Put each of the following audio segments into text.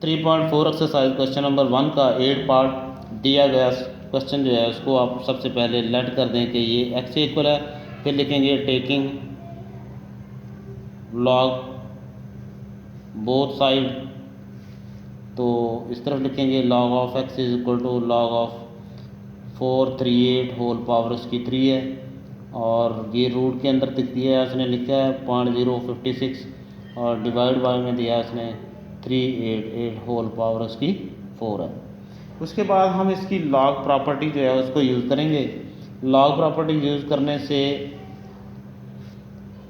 3.4 exercise question number 1 का 8 part दिया गया क्वेश्चन जो है उसको आप सबसे पहले लेट कर दें कि ये x से इक्वल है। फिर लिखेंगे टेकिंग लॉग बोथ साइड, तो इस तरफ लिखेंगे log of x is equal to log of 438 whole power उसकी 3 है, और ये रूट के अंदर दिख दिया है, उसने लिखा है 0.056 और डिवाइड बाय में दिया है उसने 388 होल पावर उसकी 4 है। उसके बाद हम इसकी लॉग प्रॉपर्टी जो है उसको यूज़ करेंगे। लॉग प्रॉपर्टी यूज़ करने से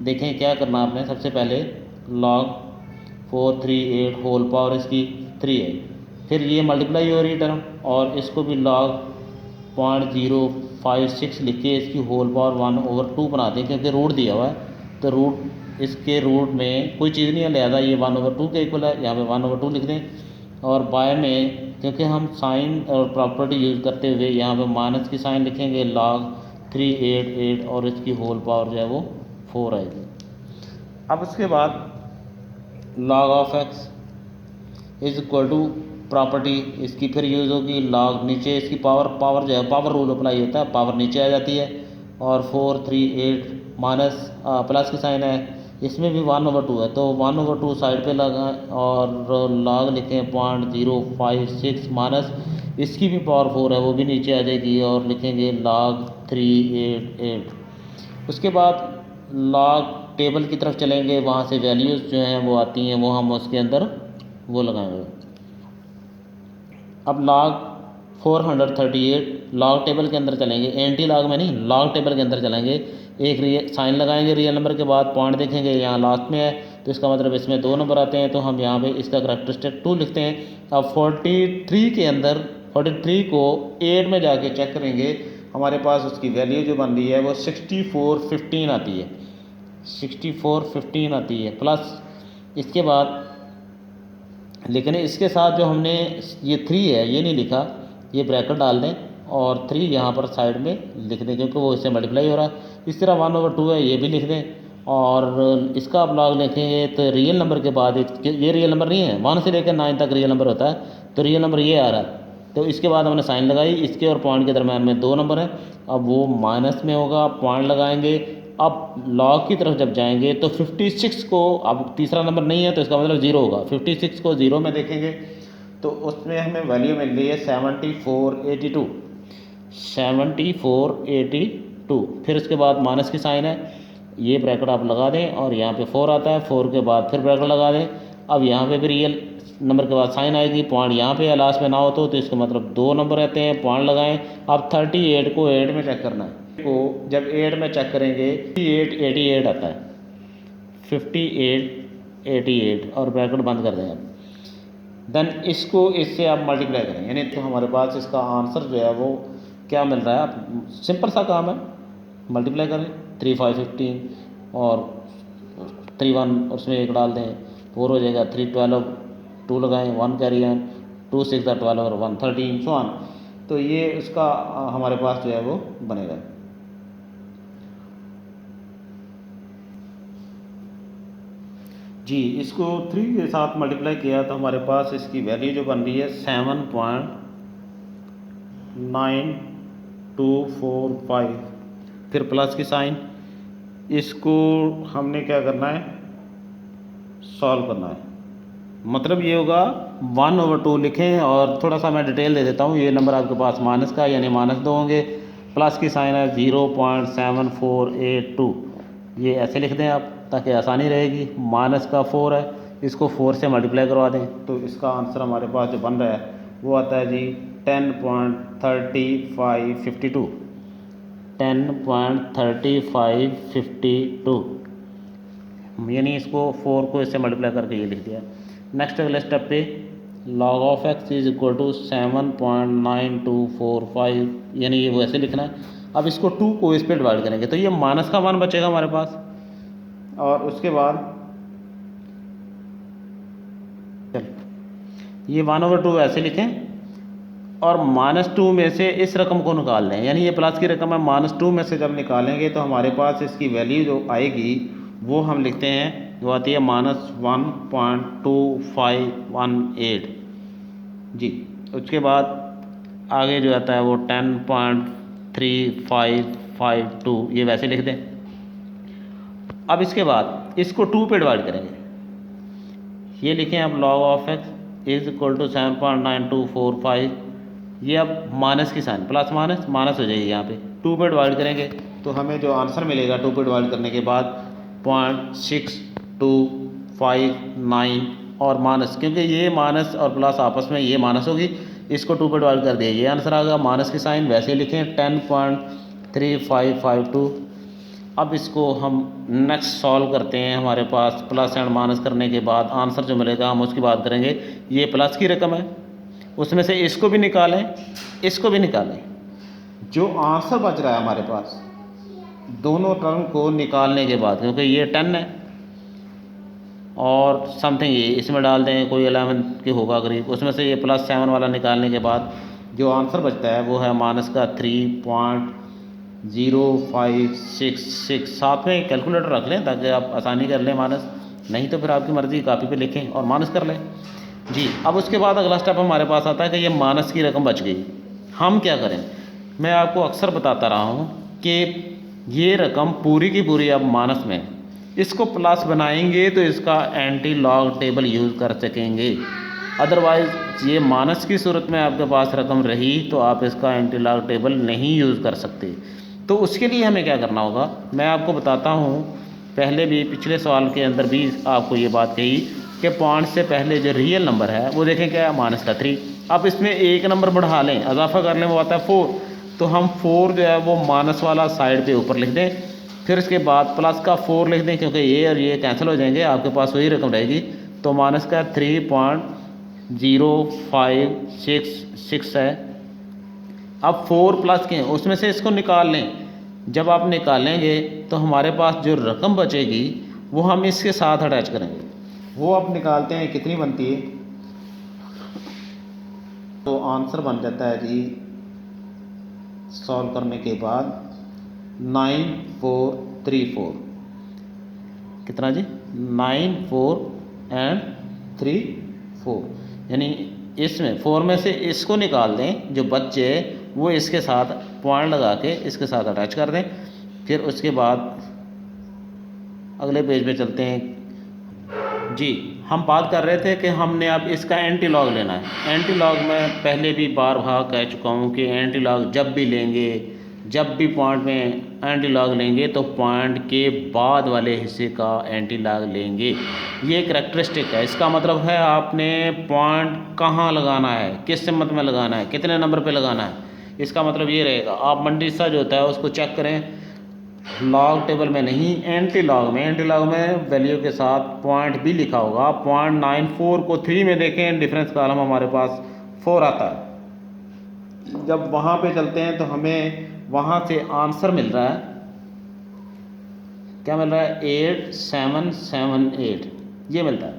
देखें क्या करना आपने, सबसे पहले log 438 होल पावर इसकी 3 है, फिर ये मल्टीप्लाई हो रही टर्म और इसको भी log 0.056 लिख के इसकी होल पावर 1/2 बना दें, क्योंकि रूट दिया हुआ है तो रूट इसके रूट में कोई चीज़ नहीं है, लिहाजा ये 1/2 के इक्वल है, यहाँ पे 1/2 लिख दें। और बाय में क्योंकि हम साइन और प्रॉपर्टी यूज़ करते हुए यहाँ पे माइनस की साइन लिखेंगे, log 388 और इसकी होल पावर जो है वो 4 आएगी। अब उसके बाद log of x is equal to property इसकी फिर यूज़ होगी, log नीचे इसकी पावर जो है पावर रूल अप्लाई होता है, पावर नीचे आ जाती है, और 438 माइनस प्लस की साइन है, इसमें भी 1/2 है तो 1/2 साइड पे लगाएं और log लिखें 0.056 माइनस इसकी भी पावर 4 है वो भी नीचे आ जाएगी और लिखेंगे log 388। उसके बाद log टेबल की तरफ चलेंगे, वहाँ से वैल्यूज़ जो हैं वो आती हैं, वो हम उसके अंदर वो लगाएंगे। अब log 438 log टेबल के अंदर चलेंगे, एंटी लॉग में नहीं, log टेबल के अंदर चलेंगे, एक साइन लगाएंगे रियल नंबर के बाद, पॉइंट देखेंगे यहाँ लास्ट में है तो इसका मतलब इसमें 2 नंबर आते हैं, तो हम यहाँ पे इसका करैक्टरिस्टिक 2 लिखते हैं। अब 43 के अंदर 43 को 8 में जाके चेक करेंगे, हमारे पास उसकी वैल्यू जो बन रही है वो 6415 आती है, 6415 आती है प्लस इसके बाद। लेकिन इसके साथ जो हमने ये 3 है ये नहीं लिखा, ये ब्रैकेट डाल दें और 3 यहाँ पर साइड में लिख दें क्योंकि वो इससे मल्टीप्लाई हो रहा है। इस तरह 1/2 है ये भी लिख दें, और इसका आप लॉग लिखेंगे तो रियल नंबर के बाद ये रियल नंबर नहीं है, 1 से लेकर 9 तक रियल नंबर होता है, तो रियल नंबर ये आ रहा है, तो इसके बाद हमने साइन लगाई, इसके और पॉइंट के दरम्यान में 2 नंबर है, अब वो माइनस में होगा, पॉइंट लगाएंगे। अब लॉग की तरफ जब जाएंगे तो 56 को, अब तीसरा नंबर नहीं है तो इसका मतलब 0 होगा, 56 को 0 में देखेंगे तो उसमें हमें वैल्यू मिल रही है 7482, 7482। फिर उसके बाद माइनस की साइन है, ये ब्रैकेट आप लगा दें और यहाँ पे 4 आता है, 4 के बाद फिर ब्रैकेट लगा दें। अब यहाँ पे भी रियल नंबर के बाद साइन आएगी, पॉइंट यहाँ पे है लास्ट में ना हो तो इसका मतलब 2 नंबर रहते हैं, पॉइंट लगाएं। अब 38 को 8 में चेक करना है, को जब 8 में चेक करेंगे 5888 आता है, 5888 और ब्रैकेट बंद कर दें। अब देन इसको इससे आप मल्टीप्लाई करें, यानी तो हमारे पास इसका आंसर जो है वो क्या मिल रहा है। आप सिंपल सा काम है, मल्टीप्लाई करें 3515 और 31 उसमें 1 डाल दें, 4 हो जाएगा, 312 2 लगाएं, 1 कैरी ऑन, 2 6 12 और 1 13 सो ऑन, तो ये उसका हमारे पास जो है वो बनेगा। जी इसको 3 के साथ मल्टीप्लाई किया तो हमारे पास इसकी वैल्यू जो बन रही है 7.9245, फिर प्लस की साइन, इसको हमने क्या करना है, सॉल्व करना है। मतलब ये होगा 1/2 लिखें, और थोड़ा सा मैं डिटेल दे देता हूँ, ये नंबर आपके पास माइनस का यानी -2 होंगे, प्लस की साइन है 0.7482, ये ऐसे लिख दें आप ताकि आसानी रहेगी। माइनस का 4 है, इसको 4 से मल्टीप्लाई करवा दें तो इसका आंसर हमारे पास जो बन रहा है वो आता है जी 10.3552, 10.3552, यानी इसको 4 को इससे मल्टीप्लाई करके ये लिख दिया। नेक्स्ट अगले स्टेप पे log of x is equal to 7.9245, यानी ये वो ऐसे लिखना है। अब इसको 2 को इस पर डिवाइड करेंगे तो ये माइनस का 1 बचेगा हमारे पास, और उसके बाद चल ये 1/2 ऐसे लिखें और -2 में से इस रकम को निकाल लें, यानी ये प्लस की रकम है, -2 में से जब निकालेंगे तो हमारे पास इसकी वैल्यू जो आएगी वो हम लिखते हैं, वो आती है -1.2518, जी। उसके बाद आगे जो आता है वो 10.3552 ये वैसे लिख दें। अब इसके बाद इसको 2 पे डिवाइड करेंगे। ये लिखें अब log of x is equal to 7.9245। ये अब माइनस की साइन, प्लस माइनस माइनस हो जाएगी, यहाँ पे 2 पे डिवाइड करेंगे तो हमें जो आंसर मिलेगा 2 पे डिवाइड करने के बाद 0.6259 और माइनस, क्योंकि ये माइनस और प्लस आपस में ये माइनस होगी, इसको 2 पे डिवाइड कर दिया, ये आंसर आ गया। माइनस की साइन वैसे लिखें 10.3552। अब इसको हम नेक्स्ट सॉल्व करते हैं। हमारे पास प्लस एंड माइनस करने के बाद आंसर जो मिलेगा हम उसकी बात करेंगे। ये प्लस की रकम है, उसमें से इसको भी निकालें, इसको भी निकालें। जो आंसर बच रहा है हमारे पास दोनों टर्म को निकालने के बाद, क्योंकि ये 10 है और समथिंग ये इसमें डाल दें, कोई 11 के होगा करीब, उसमें से ये +7 वाला निकालने के बाद जो आंसर बचता है वो है माइनस का 3.0566। साथ में कैलकुलेटर रख लें ताकि आप आसानी कर लें माइनस, नहीं तो फिर आपकी मर्ज़ी कापी पे लिखें और माइनस कर लें। जी। अब उसके बाद अगला स्टेप हमारे पास आता है कि ये माइनस की रकम बच गई, हम क्या करें। मैं आपको अक्सर बताता रहा हूँ कि ये रकम पूरी की पूरी अब माइनस में, इसको प्लस बनाएंगे तो इसका एंटी लॉग टेबल यूज़ कर सकेंगे। अदरवाइज़ ये माइनस की सूरत में आपके पास रकम रही तो आप इसका एंटी लॉग टेबल नहीं यूज़ कर सकते। तो उसके लिए हमें क्या करना होगा, मैं आपको बताता हूँ। पहले भी पिछले सवाल के अंदर भी आपको ये बात कही कि पॉइंट से पहले जो रियल नंबर है वो देखें क्या है, माइनस का 3। अब इसमें एक नंबर बढ़ा लें, इजाफा कर लें, वो आता है 4। तो हम 4 जो है वो माइनस वाला साइड पे ऊपर लिख दें, फिर इसके बाद प्लस का 4 लिख दें, क्योंकि ये और ये कैंसिल हो जाएंगे, आपके पास वही रकम रहेगी। तो माइनस का 3.0566 है। अब 4 प्लस के उसमें से इसको निकाल लें। जब आप निकालेंगे तो हमारे पास जो रकम बचेगी वो हम इसके साथ अटैच करेंगे। वो अब निकालते हैं कितनी बनती है, तो आंसर बन जाता है जी सॉल्व करने के बाद 9434। कितना जी, 9434। यानी इसमें 4 में से इसको निकाल दें, जो बच्चे वो इसके साथ पॉइंट लगा के इसके साथ अटैच कर दें। फिर उसके बाद अगले पेज पे चलते हैं। जी। हम बात कर रहे थे कि हमने अब इसका एंटी लॉग लेना है। एंटी लॉग मैं पहले भी बार कह चुका हूँ कि एंटी लॉग जब भी लेंगे, जब भी पॉइंट में एंटी लॉग लेंगे तो पॉइंट के बाद वाले हिस्से का एंटी लॉग लेंगे। ये करैक्टरिस्टिक है। इसका मतलब है आपने पॉइंट कहाँ लगाना है, किस सिमत में लगाना है, कितने नंबर पे लगाना है। इसका मतलब ये रहेगा। आप मंडिसा जो होता है उसको चेक करें, लॉग टेबल में नहीं, एंटी लॉग में। एंटी लॉग में वैल्यू के साथ पॉइंट भी लिखा होगा। 0.94 को 3 में देखें, डिफरेंस कॉलम हमारे पास 4 आता है। जब वहाँ पे चलते हैं तो हमें वहाँ से आंसर मिल रहा है, क्या मिल रहा है, 8778 ये मिलता है।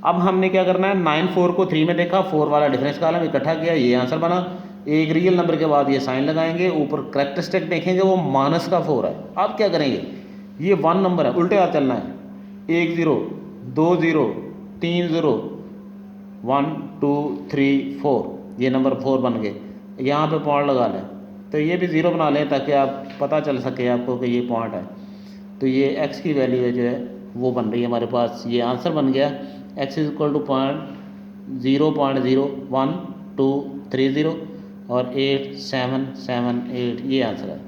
अब हमने क्या करना है, 94 को 3 में देखा, 4 वाला डिफरेंस कॉलम इकट्ठा किया, ये आंसर बना। एक रियल नंबर के बाद ये साइन लगाएंगे, ऊपर करैक्टरिस्टिक देखेंगे वो माइनस का 4 है। अब क्या करेंगे, ये 1 नंबर है, उल्टे हाथ चलना है। 1 0 2 0 3 0 1 2 3 4, ये नंबर 4 बन गए। यहाँ पे पॉइंट लगा लें, तो ये भी 0 बना लें ताकि आप पता चल सके आपको कि ये पॉइंट है। तो ये x की वैल्यू जो है वो बन रही है हमारे पास, ये आंसर बन गया। x इज इक्वल टू 0.01230 और 8778 ये आंसर है।